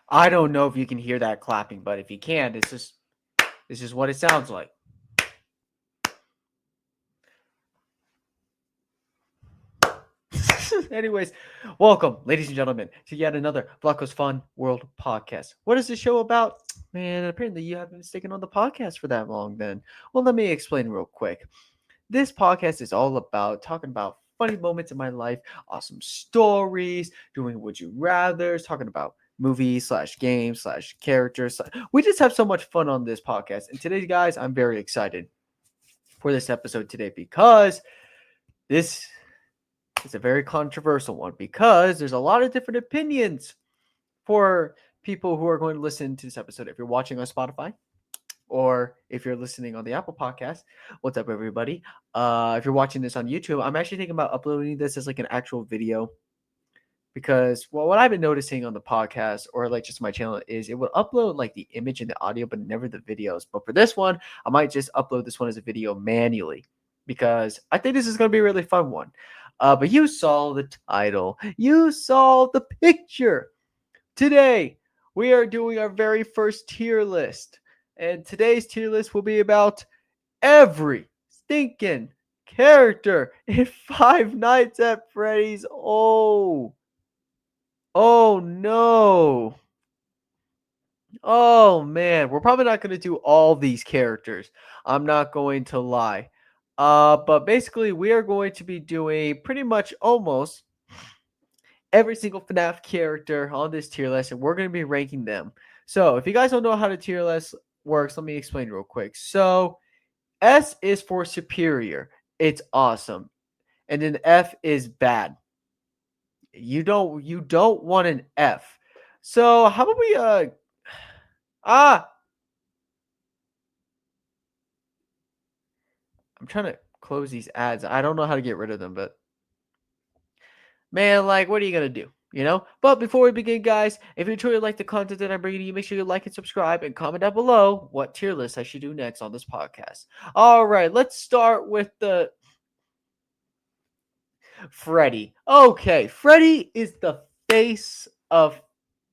I don't know if you can hear that clapping, but if you can, this is what it sounds like. Anyways, welcome, ladies and gentlemen, to yet another Flacco's Fun World podcast. What is this show about? Man, apparently you haven't been sticking on the podcast for that long then. Well, let me explain real quick. This podcast is all about talking about funny moments in my life, awesome stories, doing would you rather, talking about movies slash games slash characters. We just have so much fun on this podcast. And today, guys, I'm very excited for this episode today because this is a very controversial one because there's a lot of different opinions for people who are going to listen to this episode. If you're watching on Spotify, or if you're listening on the Apple Podcast, what's up, everybody? If you're watching this on YouTube, I'm actually thinking about uploading this as like an actual video because, well, what I've been noticing on the podcast or like just my channel is it will upload like the image and the audio, but never the videos. But for this one, I might just upload this one as a video manually because I think this is going to be a really fun one. But you saw the title, you saw the picture. Today, we are doing our very first tier list. And today's tier list will be about every stinking character in Five Nights at Freddy's. Oh no. Oh man, we're probably not going to do all these characters. I'm not going to lie. But basically, we are going to be doing pretty much almost every single FNAF character on this tier list, and we're going to be ranking them. So, if you guys don't know how the tier list works, let me explain real quick. So, S is for superior. It's awesome. And then F is bad. You don't want an F. So, how about we ah I'm trying to close these ads. I don't know how to get rid of them, but man, like, what are you gonna do? You know? But before we begin, guys, if you truly like the content that I'm bringing to you, make sure you like and subscribe and comment down below what tier list I should do next on this podcast. All right, let's start with the Freddy. Okay, Freddy is the face of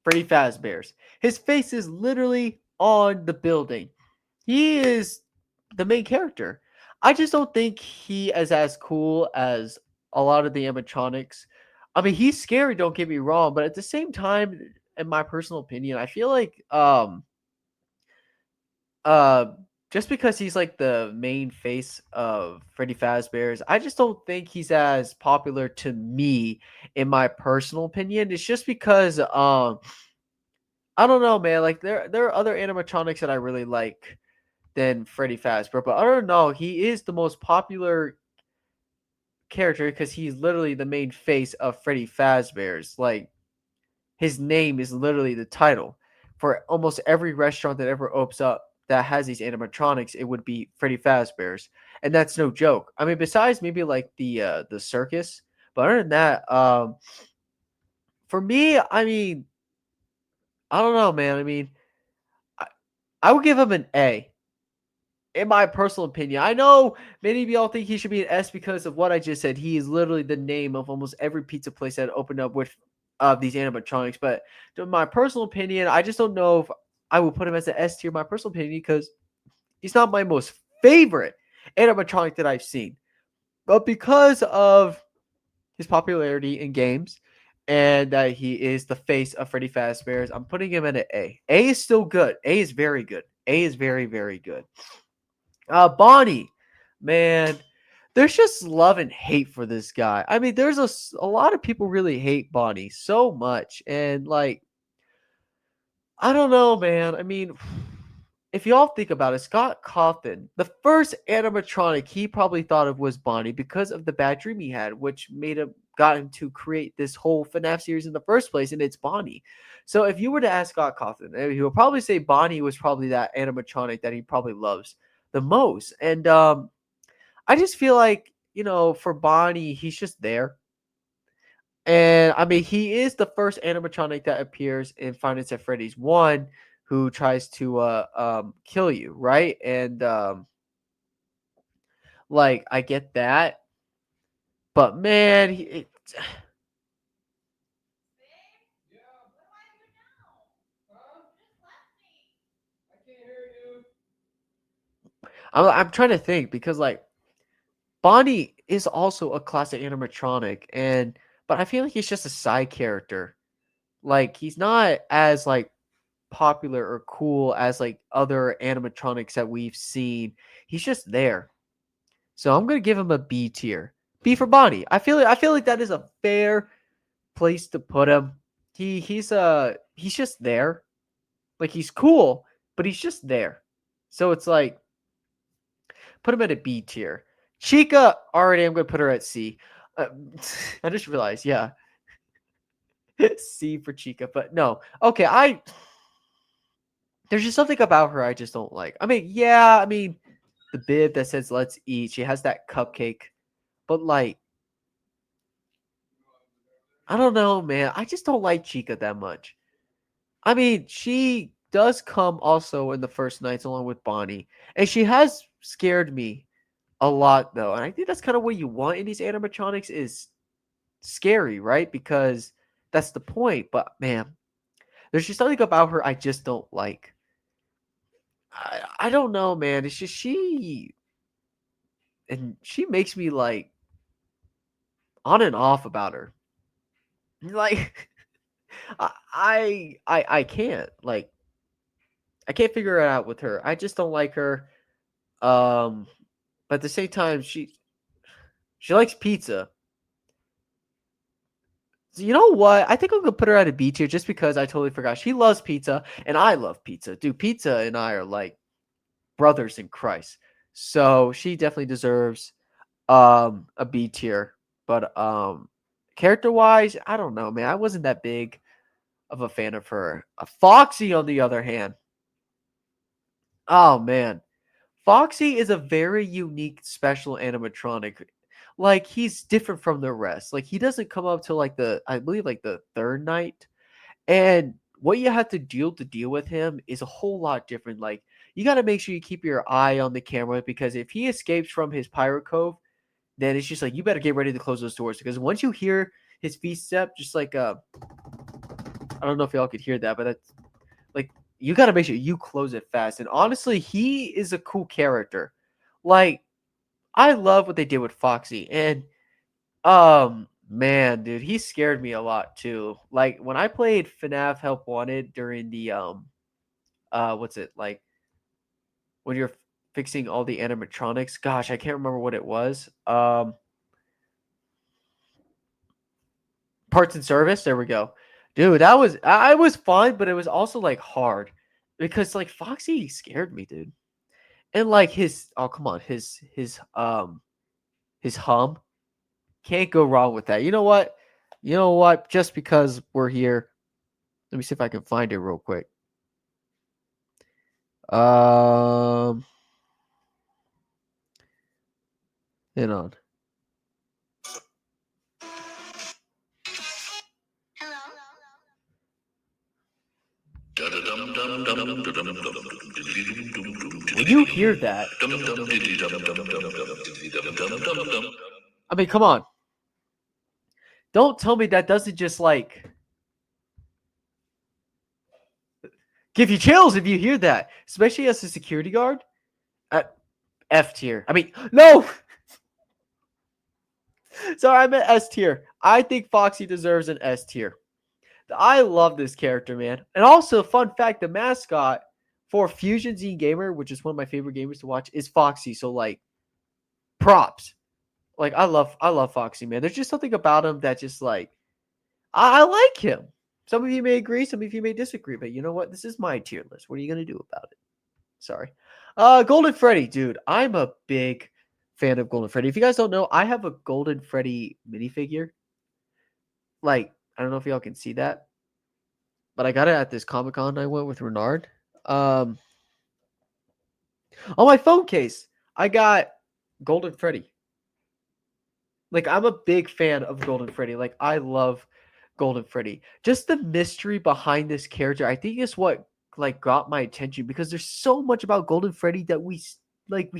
Freddy Fazbear's. His face is literally on the building. He is the main character. I just don't think he is as cool as a lot of the animatronics. I mean, he's scary, don't get me wrong, but at the same time, in my personal opinion, I feel like uh just because he's like the main face of Freddy Fazbear's, I just don't think he's as popular to me in my personal opinion. It's just because I don't know, man. Like there are other animatronics that I really like than Freddy Fazbear, but I don't know. He is the most popular character because he's literally the main face of Freddy Fazbear's. Like his name is literally the title for almost every restaurant that ever opens up that has these animatronics. It would be Freddy Fazbear's, and that's no joke. I mean, besides maybe like the circus, but other than that, for me, I mean, I don't know, man. I mean, I, I would give him an A. In my personal opinion. I know many of y'all think he should be an S because of what I just said. He is literally the name of almost every pizza place that opened up with these animatronics. But in my personal opinion, I just don't know if I will put him as an S tier. My personal opinion because he's not my most favorite animatronic that I've seen. But because of his popularity in games and that he is the face of Freddy Fazbear's, I'm putting him at an A. A is still good. A is very good. A is very, very good. Bonnie, man, there's just love and hate for this guy. I mean, there's a lot of people really hate Bonnie so much, and like, I don't know, man. I mean, if y'all think about it, Scott Cawthon, the first animatronic he probably thought of was Bonnie because of the bad dream he had, which made him got him to create this whole FNAF series in the first place, and it's Bonnie. So if you were to ask Scott Cawthon, he would probably say Bonnie was probably that animatronic that he probably loves the most. And I just feel like, for Bonnie, he's just there. And I mean, he is the first animatronic that appears in Five Nights at Freddy's 1 who tries to kill you, right? And like I get that, but man, I'm trying to think because like Bonnie is also a classic animatronic, and but I feel like he's just a side character. Like he's not as like popular or cool as like other animatronics that we've seen. He's just there. So I'm gonna give him a B tier. B for Bonnie. I feel like that is a fair place to put him. He's just there. Like he's cool, but he's just there. So it's like put him at a B tier. Chica, already I'm gonna put her at C. Uh, I just realized, yeah, C for Chica, but no. Okay, there's just something about her I just don't like. I mean, yeah, I mean the bib that says "Let's eat." She has that cupcake, but like I don't know, man. I just don't like Chica that much. I mean, she does come also in the first nights along with Bonnie, and she has scared me a lot though. And I think that's kind of what you want in these animatronics is scary, right? Because that's the point. But man, there's just something about her I just don't like. I don't know, man. It's just she makes me like on and off about her. Like I can't like I can't figure it out with her. I just don't like her. Um, but at the same time, she likes pizza. So you know what? I think I'm gonna put her at a B tier just because I totally forgot. She loves pizza and I love pizza. Dude, pizza and I are like brothers in Christ. So she definitely deserves a B tier. But character wise, I don't know, man. I wasn't that big of a fan of her. Foxy, on the other hand, oh man, Foxy is a very unique, special animatronic. Like he's different from the rest. Like he doesn't come up till like I believe like the third night, and what you have to deal with him is a whole lot different. Like you got to make sure you keep your eye on the camera because if he escapes from his pirate cove, then it's just like you better get ready to close those doors because once you hear his feet step, just like I don't know if y'all could hear that, but that's like you got to make sure you close it fast. And honestly, he is a cool character. Like I love what they did with Foxy, and man, dude, he scared me a lot too. Like when I played FNAF Help Wanted during the what's it like when you're fixing all the animatronics? Gosh, I can't remember what it was. Parts and service. There we go, dude. That was I was fun, but it was also like hard because like Foxy scared me, dude. And like his oh come on his hum can't go wrong with that. You know what? You know what? Just because we're here, let me see if I can find it real quick. Um, Hang on. When you hear that, I mean, come on. Don't tell me that doesn't just like give you chills if you hear that, especially as a security guard. At F tier. I mean, no. Sorry, I meant S tier. I think Foxy deserves an S tier. I love this character, man. And also, fun fact: the mascot for Fusion Zine Gamer, which is one of my favorite gamers to watch, is Foxy. So, like, props. Like, I love Foxy, man. There's just something about him that just like I like him. Some of you may agree, some of you may disagree, but you know what? This is my tier list. What are you gonna do about it? Sorry. Golden Freddy, dude. I'm a big fan of Golden Freddy. If you guys don't know, I have a Golden Freddy minifigure. Like, I don't know if y'all can see that, but I got it at this Comic Con I went with Renard. Um, on my phone case, I got Golden Freddy. Like, I'm a big fan of Golden Freddy. Like, I love Golden Freddy. Just the mystery behind this character, I think is what like got my attention because there's so much about Golden Freddy that we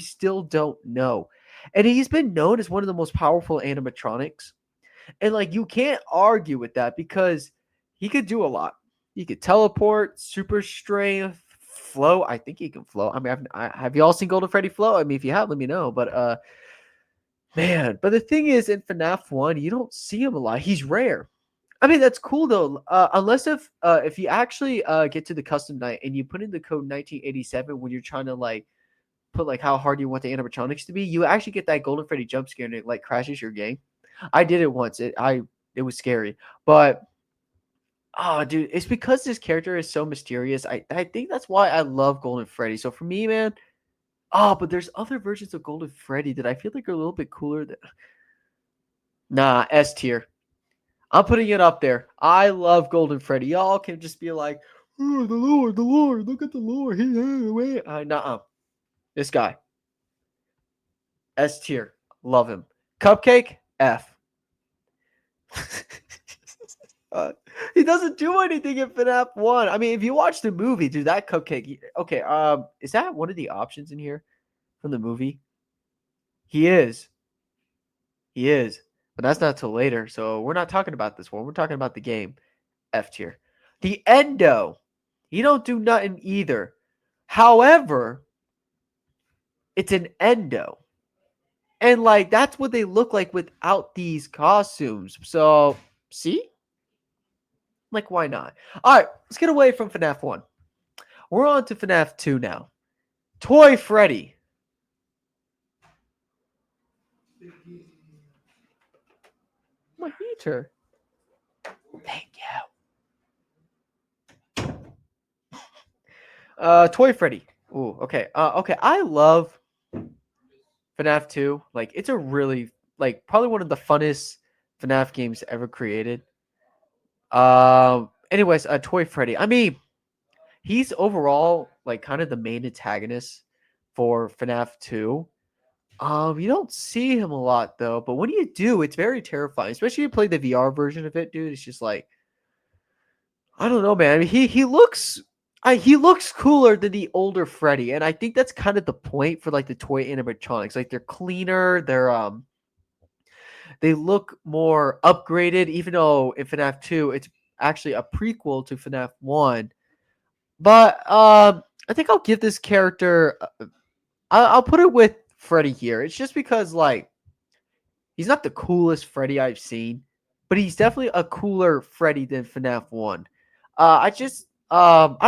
still don't know. And he's been known as one of the most powerful animatronics. And like you can't argue with that because he could do a lot. He could teleport, super strength, float. I think he can float. I mean, have you all seen Golden Freddy float? I mean, if you have, let me know. But man, but the thing is, in FNAF 1, you don't see him a lot. He's rare. I mean, that's cool though. Unless if you actually get to the custom night and you put in the code 1987 when you're trying to like put like how hard you want the animatronics to be, you actually get that Golden Freddy jump scare and it like crashes your game. I did it once. It was scary, but oh, dude, it's because this character is so mysterious. I think that's why I love Golden Freddy. So for me, man, oh, but there's other versions of Golden Freddy that I feel like are a little bit cooler. Nah, S tier. I'm putting it up there. I love Golden Freddy. Y'all can just be like, oh, the Lord, look at the Lord. Nuh-uh. This guy, S tier. Love him. Cupcake, F. He doesn't do anything in FNAF 1. I mean, if you watch the movie, dude, that cupcake. Okay, is that one of the options in here from the movie? He is. He is. But that's not till later. So we're not talking about this one. We're talking about the game. F tier. The Endo. He don't do nothing either. However, it's an Endo. And like that's what they look like without these costumes. So see? Like, why not? All right, let's get away from FNAF 1. We're on to FNAF 2 now. Toy Freddy. My heater. Thank you. Toy Freddy. Ooh, okay. Okay, I love FNAF 2. Like, it's a really, like, probably one of the funnest FNAF games ever created. Anyways, Toy Freddy. I mean, he's overall like kind of the main antagonist for FNAF 2. You don't see him a lot though, but when you do, it's very terrifying. Especially if you play the VR version of it, dude. It's just like I don't know, man. I mean, he looks cooler than the older Freddy, and I think that's kind of the point for like the toy animatronics. Like they're cleaner, they look more upgraded, even though in FNAF 2 it's actually a prequel to FNAF 1. But I think I'll give this character. I'll put it with Freddy here. It's just because like he's not the coolest Freddy I've seen, but he's definitely a cooler Freddy than FNAF 1. I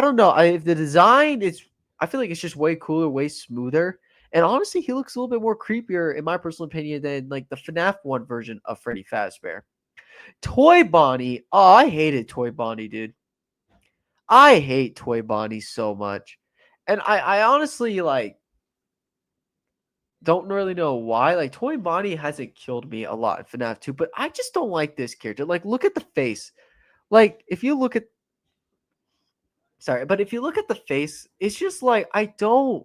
don't know. The design is I feel like it's just way cooler, way smoother. And honestly, he looks a little bit more creepier, in my personal opinion, than like the FNAF 1 version of Freddy Fazbear. Toy Bonnie. Oh, I hated Toy Bonnie, dude. I hate Toy Bonnie so much. And I honestly like don't really know why. Like Toy Bonnie hasn't killed me a lot in FNAF 2, but I just don't like this character. Like, look at the face. Like, if you look at sorry, but if you look at the face, it's just like I don't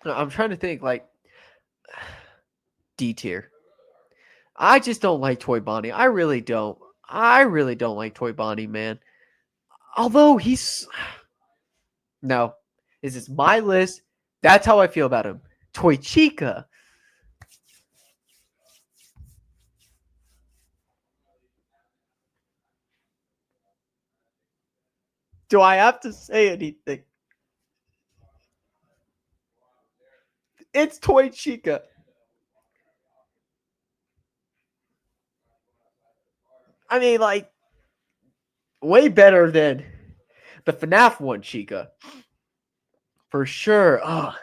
I'm trying to think like D tier. I just don't like Toy Bonnie. I really don't. I really don't like Toy Bonnie, man. Although he's no, this is my list. That's how I feel about him. Toy Chica. Do I have to say anything? It's Toy Chica. I mean, like, way better than the FNAF one Chica. For sure. Oh.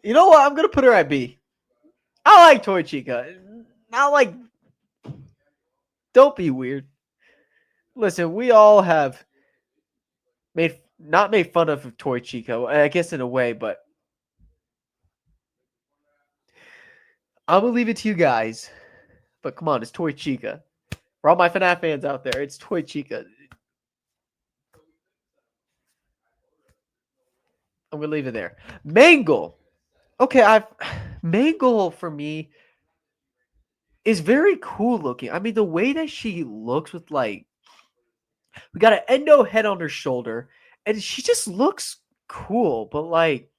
You know what? I'm going to put her at B. I like Toy Chica. Not like. Don't be weird. Listen, we all have not made fun of Toy Chica, I guess in a way, but I'm gonna leave it to you guys. But come on, it's Toy Chica. For all my FNAF fans out there, it's Toy Chica. I'm gonna leave it there. Mangle. Okay, Mangle for me is very cool looking. I mean, the way that she looks with like we got an endo head on her shoulder, and she just looks cool, but like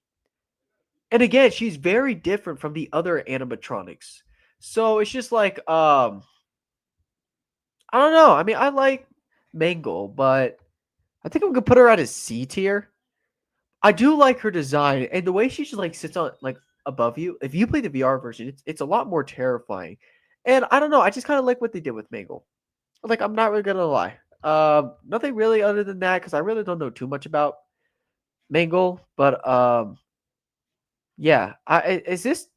And again, she's very different from the other animatronics. So it's just like I don't know. I mean, I like Mangle, but I think I'm gonna put her at a C tier. I do like her design and the way she just like sits on like above you. If you play the VR version, it's a lot more terrifying. And I don't know, I just kind of like what they did with Mangle. Like I'm not really gonna lie. Nothing really other than that because I really don't know too much about Mangle. But yeah, is this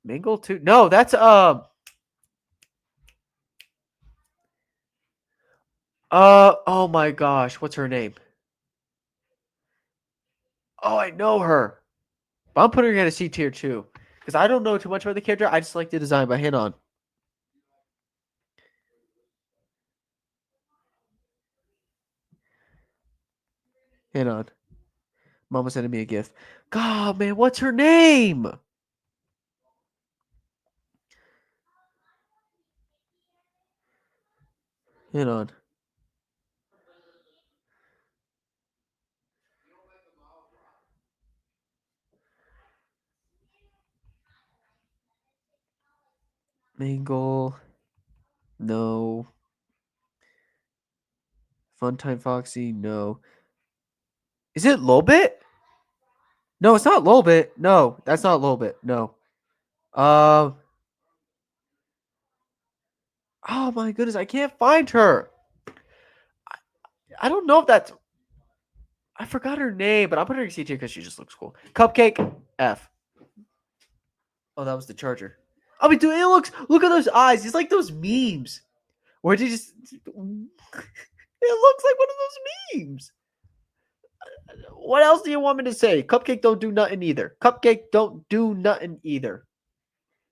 Mangle too? No, that's oh my gosh, what's her name? Oh, I know her. But I'm putting her at a C tier too because I don't know too much about the character. I just like the design. But hang on, hang on. Mama sending me a gift. God, man, what's her name? Hang on. Mangle. No. Funtime Foxy. No. Is it Lolbit? No, it's not Lolbit. No, that's not Lolbit. No. Um. Oh my goodness, I can't find her. I don't know if that's. I forgot her name, but I'm putting her in C tier because she just looks cool. Cupcake F. Oh, that was the charger. I mean, dude, it looks. Look at those eyes. It's like those memes where they just. It looks like one of those memes. What else do you want me to say? Cupcake don't do nothing either. Cupcake don't do nothing either.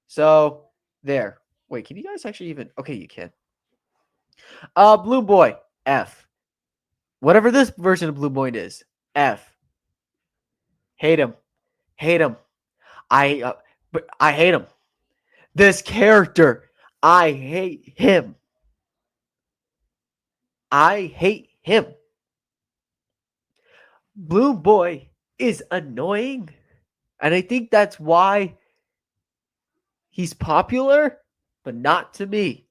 So there. Wait, can you guys actually even? Okay, you can. Blue Boy F. Whatever this version of Blue Boy is, F. Hate him. Hate him. But I hate him. This character, I hate him. I hate him. Blue Boy is annoying, and I think that's why he's popular, but not to me.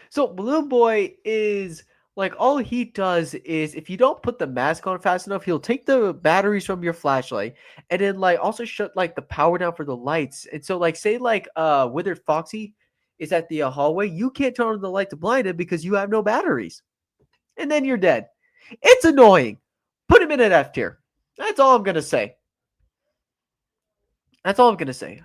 So Blue Boy is like all he does is if you don't put the mask on fast enough, he'll take the batteries from your flashlight and then like also shut like the power down for the lights. And so like say like Withered Foxy is at the hallway, you can't turn on the light to blind him because you have no batteries. And then you're dead. It's annoying. Put him in an F tier. That's all I'm gonna say. That's all I'm gonna say.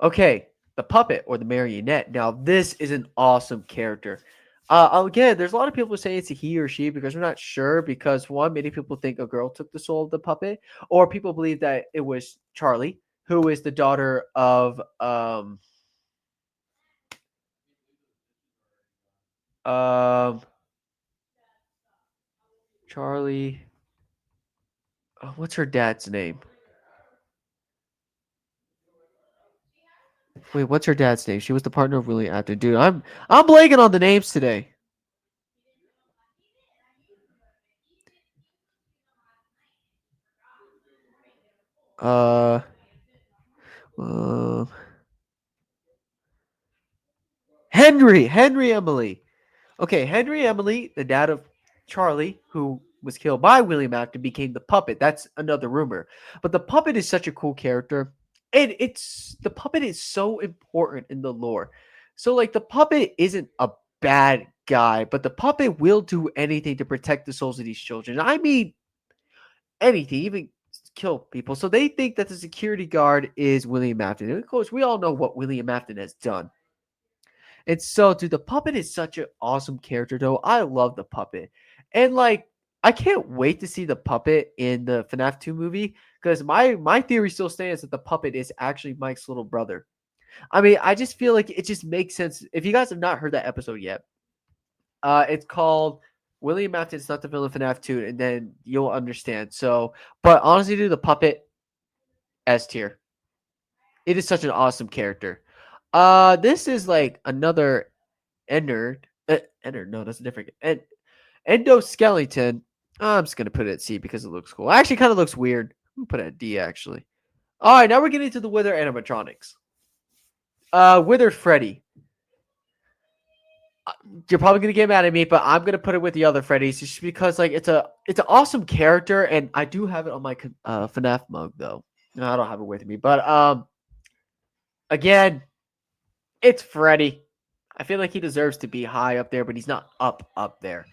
Okay, the puppet or the marionette. Now, this is an awesome character. Again, there's a lot of people saying it's a he or she because we're not sure. Because one, many people think a girl took the soul of the puppet, or people believe that it was Charlie, who is the daughter of um Charlie. What's her dad's name? Wait, what's her dad's name? She was the partner of Willie Afton. Dude, I'm blanking on the names today. Uh, uh Henry Emily. Okay, Henry Emily, the dad of Charlie, who was killed by William Afton, became the puppet. That's another rumor. But the puppet is such a cool character. And it's the puppet is so important in the lore. So like the puppet isn't a bad guy, but the puppet will do anything to protect the souls of these children. I mean anything, even kill people. So they think that the security guard is William Afton. And of course, we all know what William Afton has done. And so, dude, the puppet is such an awesome character, though. I love the puppet. And like, I can't wait to see the puppet in the FNAF 2 movie because my theory still stands that the puppet is actually Mike's little brother. I mean, I just feel like it just makes sense. If you guys have not heard that episode yet, it's called William Afton's Not the Villain FNAF 2, and then you'll understand. So, but honestly, dude, the puppet S tier. It is such an awesome character. This is like another Ennard. Ennard, no, that's a different. Endoskeleton. I'm just gonna put it at C because it looks cool. Actually, kind of looks weird. I'm gonna put it at D actually. All right, now we're getting to the Wither animatronics. Wither Freddy. You're probably gonna get mad at me, but I'm gonna put it with the other Freddys just because like it's an awesome character, and I do have it on my FNAF mug though. No, I don't have it with me, but again, it's Freddy. I feel like he deserves to be high up there, but he's not up there.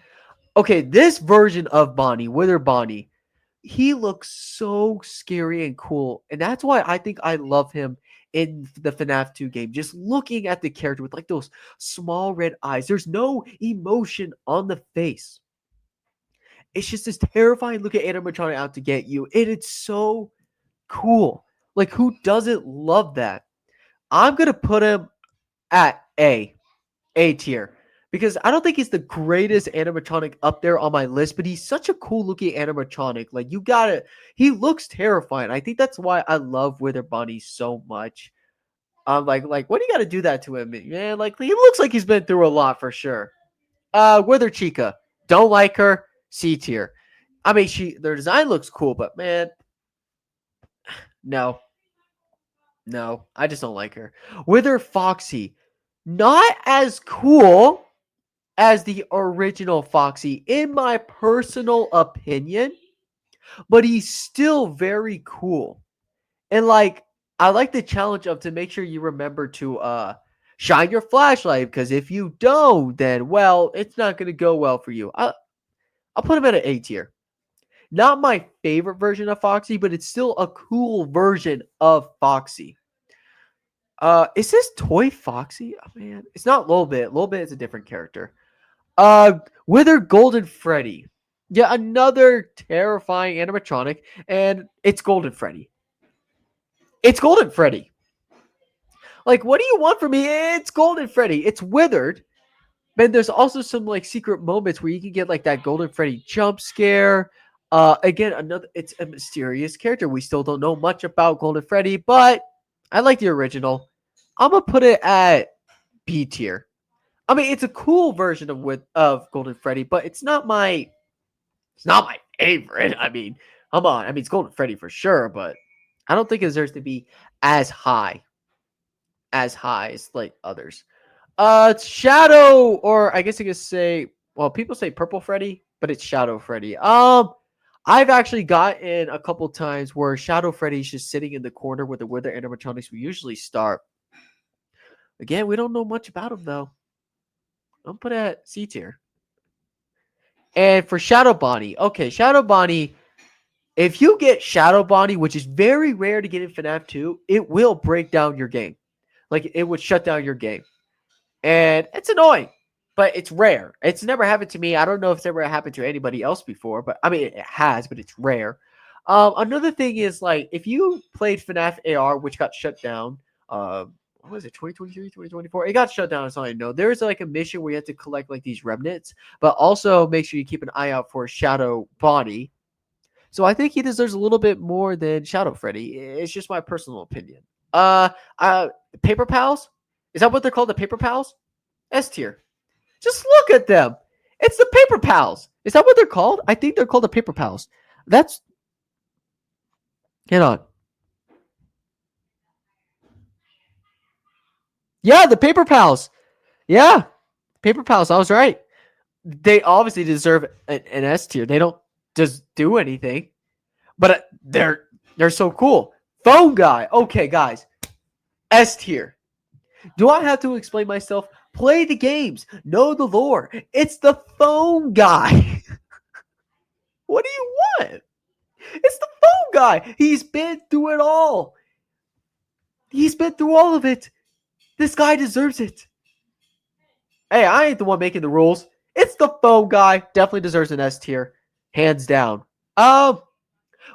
Okay, this version of Bonnie, Wither Bonnie, he looks so scary and cool, and that's why I think I love him in the FNAF 2 game. Just looking at the character with like those small red eyes, there's no emotion on the face. It's just this terrifying look at animatronic out to get you, and it's so cool. Like, who doesn't love that? I'm gonna put him at A tier. Because I don't think he's the greatest animatronic up there on my list, but he's such a cool looking animatronic. Like, you gotta, he looks terrifying. I think that's why I love Wither Bonnie so much. Like, what do you gotta do that to him, man? Like, he looks like he's been through a lot for sure. Wither Chica, don't like her. C tier. I mean, their design looks cool, but man, no, no, I just don't like her. Wither Foxy, not as cool as the original Foxy, in my personal opinion, but he's still very cool. And like, I like the challenge of to make sure you remember to shine your flashlight, because if you don't, then well, it's not gonna go well for you. I'll put him at an A tier. Not my favorite version of Foxy, but it's still a cool version of Foxy. Is this Toy Foxy? Oh man, it's not Lil Bit. Lil Bit is a different character. Wither Golden Freddy. Yeah, another terrifying animatronic, and it's Golden Freddy. It's Golden Freddy. Like, what do you want from me? It's Golden Freddy. It's withered. Man, there's also some like secret moments where you can get like that Golden Freddy jump scare. Again, it's a mysterious character. We still don't know much about Golden Freddy, but I like the original. I'm gonna put it at B tier. I mean, it's a cool version of Golden Freddy, but it's not my favorite. I mean, come on. I mean, it's Golden Freddy for sure, but I don't think it deserves to be as high as like others. It's Shadow, or I guess you could say, well, people say Purple Freddy, but it's Shadow Freddy. I've actually gotten a couple times where Shadow Freddy's just sitting in the corner with the Wither animatronics we usually start. Again, we don't know much about him though. I'm put at C tier. And for Shadow Bonnie, okay, Shadow Bonnie, if you get Shadow Bonnie, which is very rare to get in FNAF 2, it will break down your game. Like, it would shut down your game. And it's annoying, but it's rare. It's never happened to me. I don't know if it's ever happened to anybody else before, but I mean, it has, but it's rare. Another thing is, like, if you played FNAF AR, which got shut down, what was it, 2023, 2024? It got shut down, that's all I know. There's like a mission where you have to collect like these remnants, but also make sure you keep an eye out for Shadow Bonnie. So I think he deserves a little bit more than Shadow Freddy. It's just my personal opinion. Uh, Paper Pals? Is that what they're called? The Paper Pals? S tier. Just look at them. It's the Paper Pals. Is that what they're called? I think they're called the Paper Pals. That's. Get on. Yeah, the Paper Pals. Yeah, Paper Pals. I was right. They obviously deserve an S tier. They don't just do anything, but they're so cool. Phone guy. Okay, guys. S tier. Do I have to explain myself? Play the games. Know the lore. It's the phone guy. What do you want? It's the phone guy. He's been through it all. He's been through all of it. This guy deserves it. Hey, I ain't the one making the rules. It's the phone guy. Definitely deserves an S tier. Hands down. We're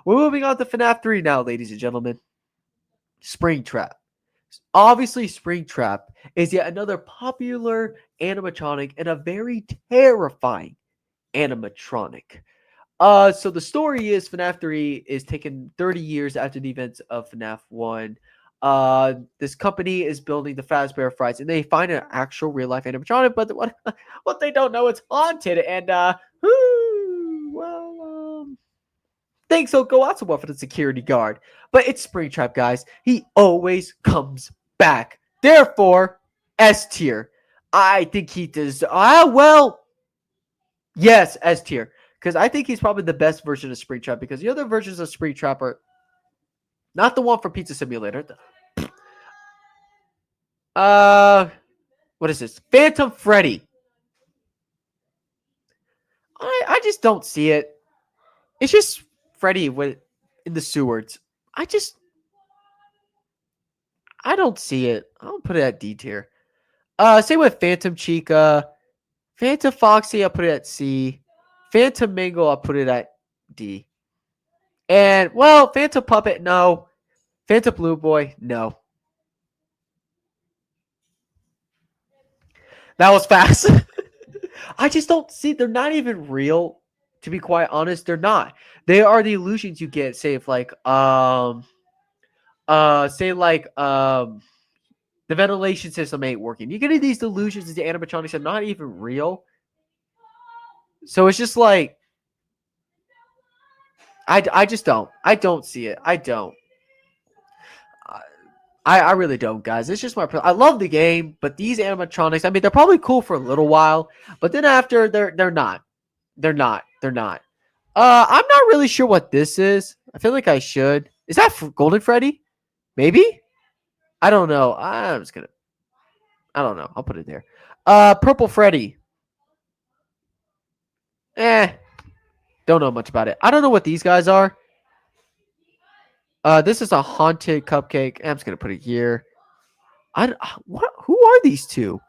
moving on to FNAF 3 now, ladies and gentlemen. Springtrap. Obviously, Springtrap is yet another popular animatronic and a very terrifying animatronic. So the story is FNAF 3 is taken 30 years after the events of FNAF 1. This company is building the Fazbear Frights, and they find an actual real life animatronic, but what they don't know, it's haunted. And well, Thanks, he'll go out somewhere for the security guard. But it's Springtrap, guys. He always comes back. Therefore, S tier. I think he does. Yes, S tier. Because I think he's probably the best version of Springtrap. Because the other versions of Springtrap are not the one for Pizza Simulator. What is this? Phantom Freddy. I just don't see it. It's just Freddy in the sewers. I don't see it. I'll put it at D tier. Same with Phantom Chica. Phantom Foxy, I'll put it at C. Phantom Mingle, I'll put it at D. And, well, Phantom Puppet, no. Phantom Blue Boy, no. That was fast. I just don't see, they're not even real. To be quite honest, they're not. They are the illusions you get, say if like the ventilation system ain't working. You get these delusions that the animatronics are not even real. So it's just like I just don't. I don't see it. I don't. I really don't, guys. It's just I love the game, but these animatronics, I mean, they're probably cool for a little while, but then after they're not. They're not. They're not. I'm not really sure what this is. I feel like I should. Is that Golden Freddy? Maybe? I don't know. I don't know. I'll put it there. Purple Freddy. Don't know much about it. I don't know what these guys are. This is a haunted cupcake. I'm just gonna put it here. What? Who are these two?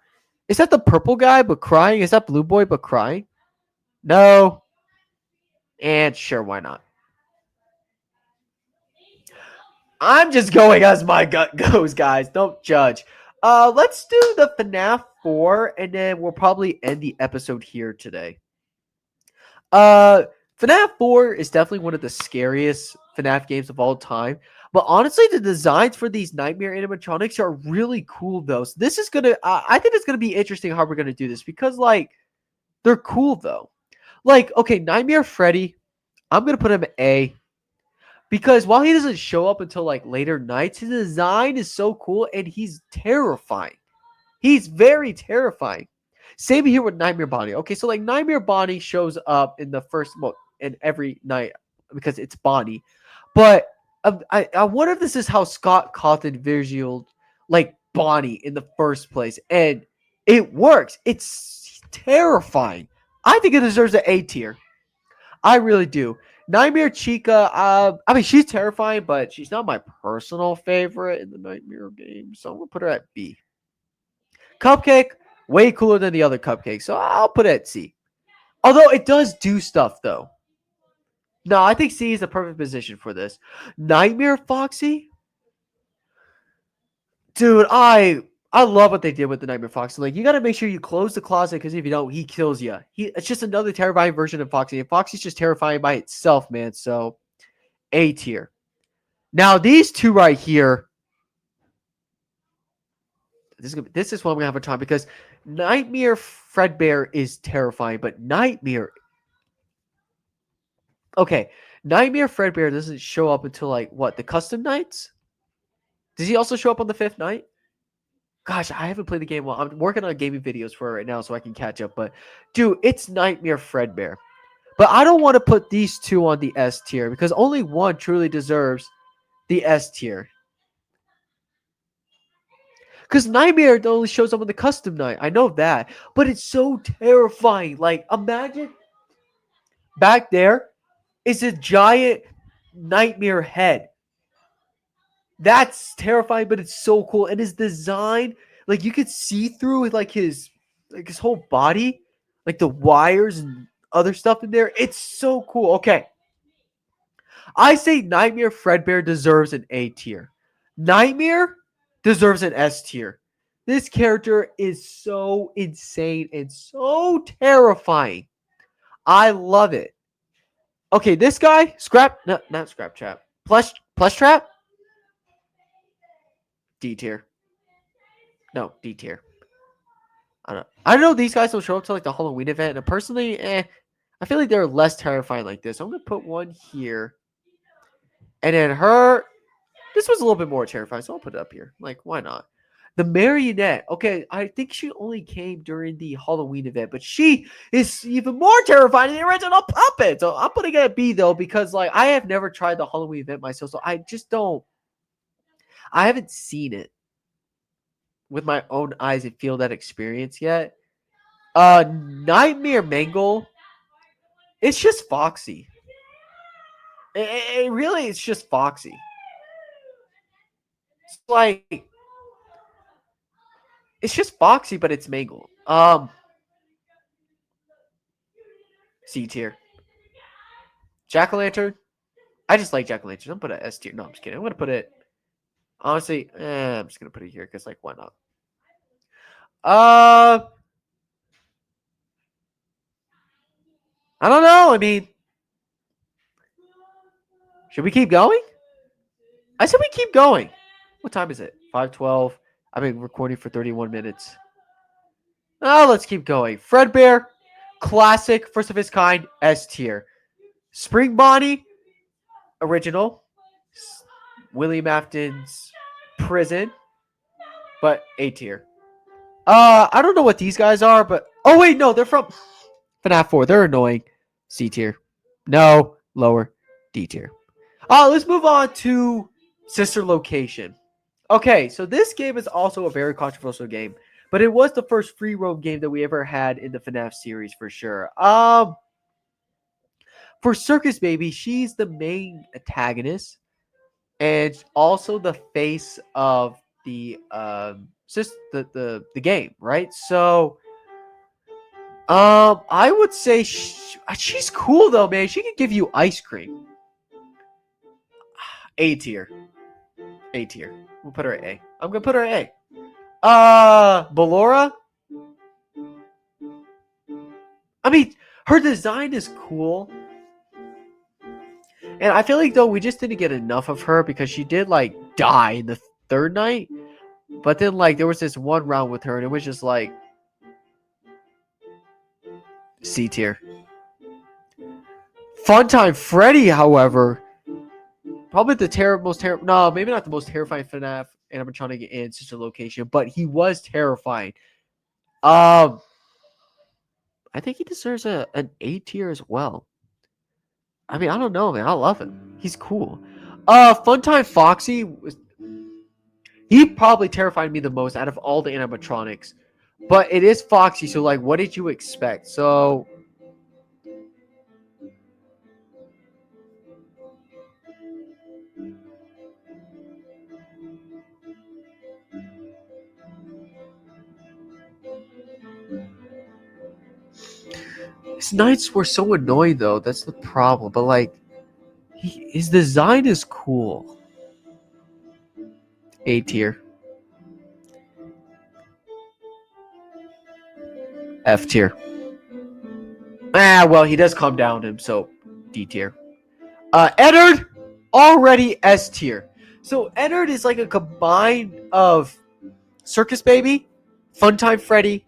Is that the purple guy but crying? Is that Blue Boy but crying? No. And sure, why not? I'm just going as my gut goes, guys. Don't judge. Let's do the FNAF 4, and then we'll probably end the episode here today. FNAF 4 is definitely one of the scariest FNAF games of all time. But honestly, the designs for these nightmare animatronics are really cool, though. So this is gonna, I think it's gonna be interesting how we're gonna do this because, like, they're cool though. Like, okay, Nightmare Freddy, I'm gonna put him A because while he doesn't show up until like later nights, his design is so cool and he's terrifying. He's very terrifying. Same here with Nightmare Bonnie. Okay, so like Nightmare Bonnie shows up in the first in every night because it's Bonnie, but I wonder if this is how Scott Cawthon visual like Bonnie in the first place, and it works. It's terrifying. I think it deserves an A tier. I really do. Nightmare Chica, I mean, she's terrifying, but she's not my personal favorite in the Nightmare game, so I'm gonna put her at B. Cupcake, way cooler than the other cupcakes, so I'll put it at C. Although it does do stuff, though. No, I think C is the perfect position for this. Nightmare Foxy? Dude, I love what they did with the Nightmare Foxy. Like, you got to make sure you close the closet because if you don't, he kills you. It's just another terrifying version of Foxy. And Foxy's just terrifying by itself, man. So, A tier. Now, these two right here. This is one we're going to have a time because Nightmare Fredbear is terrifying, but Nightmare. Okay, Nightmare Fredbear doesn't show up until like what, the custom nights? Does he also show up on the 5th night? Gosh, I haven't played the game well. I'm working on gaming videos for it right now so I can catch up. But dude, it's Nightmare Fredbear. But I don't want to put these two on the S tier because only one truly deserves the S tier. Because Nightmare only shows up on the custom night. I know that. But it's so terrifying. Like, imagine back there is a giant nightmare head. That's terrifying, but it's so cool. And his design, like you could see through with like his whole body, like the wires and other stuff in there. It's so cool. Okay. I say Nightmare Fredbear deserves an A tier. Nightmare deserves an S tier. This character is so insane and so terrifying. I love it. Okay, this guy, not Scrap Trap. Plush Trap? D tier. No, D tier. I don't know. These guys will show up to like the Halloween event, and personally, I feel like they're less terrifying like this. I'm gonna put one here. And then her, this was a little bit more terrifying, so I'll put it up here. Like, why not? The marionette. Okay, I think she only came during the Halloween event, but she is even more terrifying than the original puppet. So I'm putting it at B though, because like I have never tried the Halloween event myself, so I just don't. I haven't seen it with my own eyes and feel that experience yet. Nightmare Mangle. It's just Foxy. It really is just Foxy. It's like it's just Foxy, but it's Mangle. C tier. Jack-o'-lantern. I just like Jack-o'-lanterns. I'm gonna put it S tier. No, I'm just kidding. I'm gonna put it. Honestly, I'm just gonna put it here because like why not? I don't know. I mean, should we keep going? I said we keep going. What time is it? 5:12. I've been recording for 31 minutes. Oh, let's keep going. Fredbear, classic, first of its kind, S tier. Spring Bonnie, original. William Afton's Prison, but A tier. I don't know what these guys are, but oh wait, no, they're from FNAF 4. They're annoying. C tier. No, lower. D tier. Let's move on to Sister Location. Okay, so this game is also a very controversial game, but it was the first free roam game that we ever had in the FNAF series for sure. For Circus Baby, she's the main antagonist and also the face of the the game, right? So I would say she's cool though, man. She can give you ice cream. A tier. A tier. We'll put her at A. I'm gonna put her at A. Ballora. I mean, her design is cool. And I feel like though we just didn't get enough of her because she did like die in the third night. But then like there was this one round with her and it was just like C tier. Funtime Freddy, however, probably the most terrible. No, maybe not the most terrifying FNAF animatronic in Sister Location, but he was terrifying. I think he deserves an A tier as well. I mean, I don't know, man. I love him. He's cool. Funtime Foxy was. He probably terrified me the most out of all the animatronics, but it is Foxy. So, like, what did you expect? So. His nights were so annoying, though. That's the problem. But, like, his design is cool. A tier. F tier. Well, he does calm down him, so D tier. Eddard, already S tier. So, Eddard is like a combine of Circus Baby, Funtime Freddy,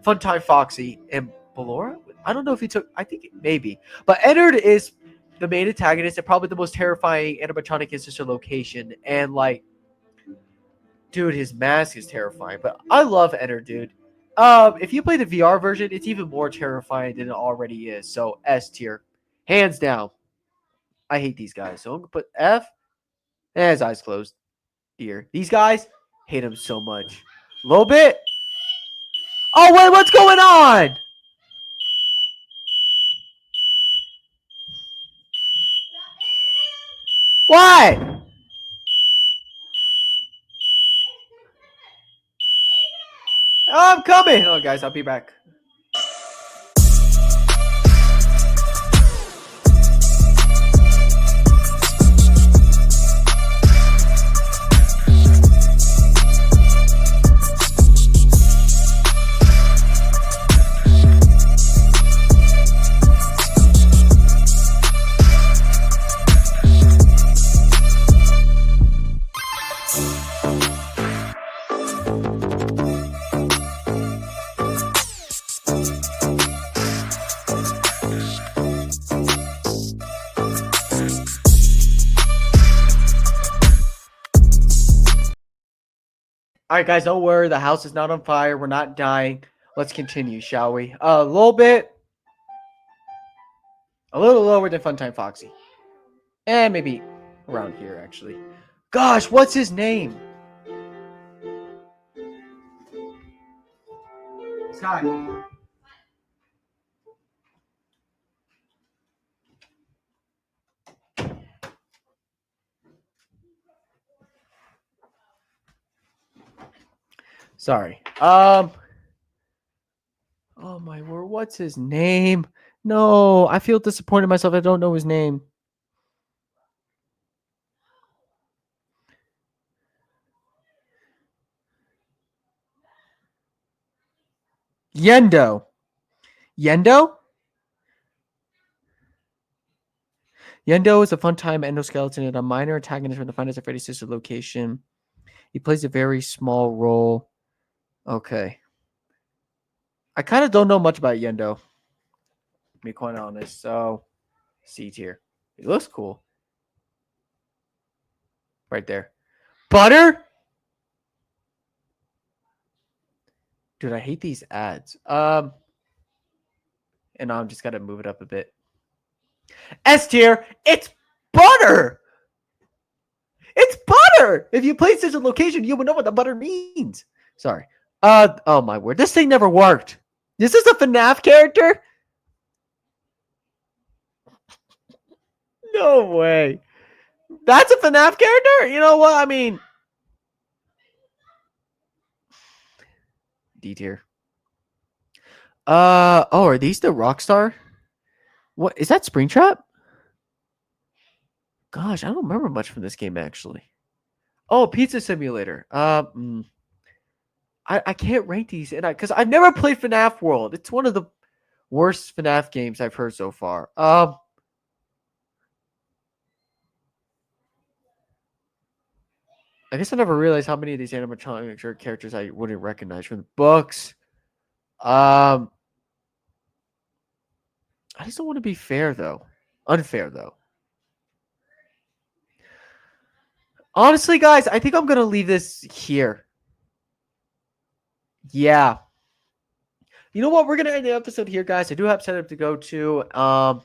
Funtime Foxy, and Ballora. I don't know if he took. I think maybe, but Eddard is the main antagonist and probably the most terrifying animatronic in Sister Location. And like, dude, his mask is terrifying. But I love Eddard, dude. If you play the VR version, it's even more terrifying than it already is. So S tier, hands down. I hate these guys, so I'm gonna put F. And his eyes closed. Here, these guys hate him so much. A little bit. Oh wait, what's going on? What? I'm coming. Oh, guys, I'll be back. All right, guys, don't worry. The house is not on fire. We're not dying. Let's continue, shall we? A little bit. A little lower than Funtime Foxy. And maybe around here, actually. Gosh, what's his name? Sky. Sorry. Oh my word, what's his name? No, I feel disappointed in myself. I don't know his name. Yendo. Yendo? Yendo is a fun-time endoskeleton and a minor antagonist when defined as a Freddy's sister location. He plays a very small role. Okay. I kind of don't know much about Yendo. To be quite honest. So, C tier. He looks cool. Right there. Butter? Dude, I hate these ads. And I'm just gotta move it up a bit. S tier, it's butter. It's butter. If you place this in location, you would know what the butter means. Sorry. Oh my word. This thing never worked. This is a FNAF character? No way. That's a FNAF character? You know what? I mean, D tier. Oh, are these the Rockstar? What is that, Springtrap? Gosh, I don't remember much from this game actually. Oh, Pizza Simulator. I can't rank these, and because I've never played FNAF World. It's one of the worst FNAF games I've heard so far. I guess I never realized how many of these animatronic characters I wouldn't recognize from the books. I just don't want to be fair though. Unfair though. Honestly, guys, I think I'm gonna leave this here. Yeah. You know what? We're gonna end the episode here, guys. I do have setup to go to.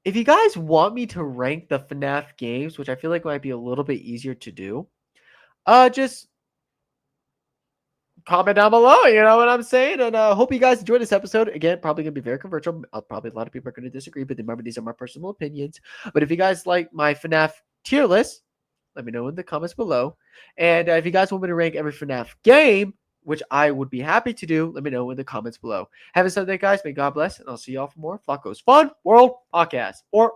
If you guys want me to rank the FNAF games, which I feel like might be a little bit easier to do, just comment down below. You know what I'm saying? And hope you guys enjoyed this episode. Again, probably gonna be very controversial. Probably a lot of people are gonna disagree, but remember, these are my personal opinions. But if you guys like my FNAF tier list, let me know in the comments below. And if you guys want me to rank every FNAF game, which I would be happy to do, let me know in the comments below. Have a Sunday, guys. May God bless, and I'll see y'all for more Flacco's Fun World Podcast. Or